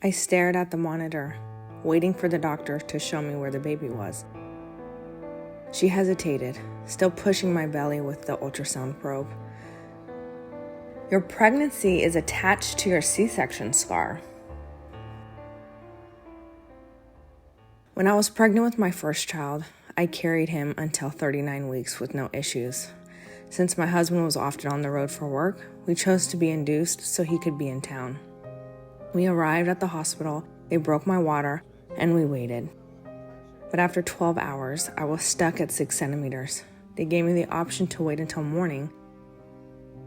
I stared at the monitor, waiting for the doctor to show me where the baby was. She hesitated, still pushing my belly with the ultrasound probe. Your pregnancy is attached to your C-section scar. When I was pregnant with my first child, I carried him until 39 weeks with no issues. Since my husband was often on the road for work, we chose to be induced so he could be in town. We arrived at the hospital, they broke my water, and we waited. But after 12 hours, I was stuck at 6 centimeters. They gave me the option to wait until morning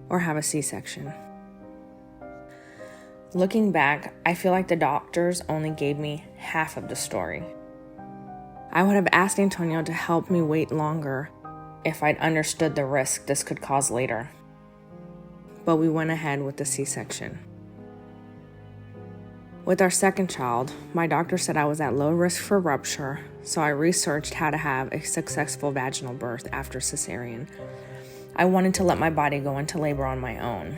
or have a C-section. Looking back, I feel like the doctors only gave me half of the story. I would have asked Antonio to help me wait longer if I'd understood the risk this could cause later. But we went ahead with the C-section. With our second child, my doctor said I was at low risk for rupture, so I researched how to have a successful vaginal birth after cesarean. I wanted to let my body go into labor on my own.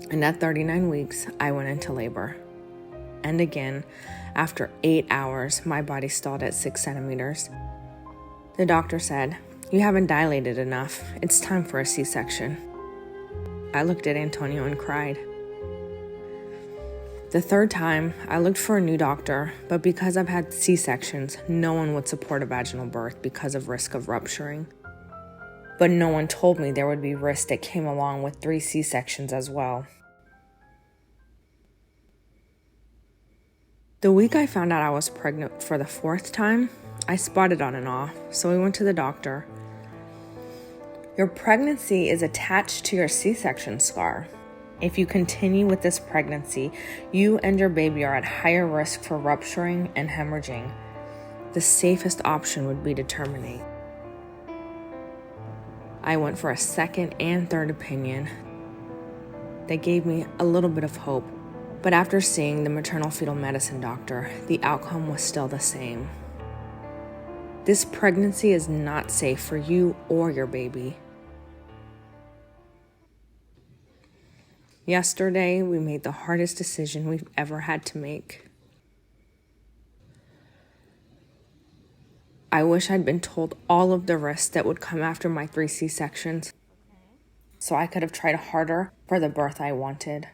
And at 39 weeks, I went into labor. And again, after 8 hours, my body stalled at 6 centimeters. The doctor said, "You haven't dilated enough. It's time for a C-section." I looked at Antonio and cried. The third time, I looked for a new doctor, but because I've had C-sections, no one would support a vaginal birth because of risk of rupturing. But no one told me there would be risk that came along with 3 C-sections as well. The week I found out I was pregnant for the 4th time, I spotted on and off, so we went to the doctor. Your pregnancy is attached to your C-section scar. If you continue with this pregnancy, you and your baby are at higher risk for rupturing and hemorrhaging. The safest option would be to terminate. I went for a second and third opinion. They gave me a little bit of hope, but after seeing the maternal fetal medicine doctor, the outcome was still the same. This pregnancy is not safe for you or your baby. Yesterday, we made the hardest decision we've ever had to make. I wish I'd been told all of the risks that would come after my 3 C-sections, so I could have tried harder for the birth I wanted.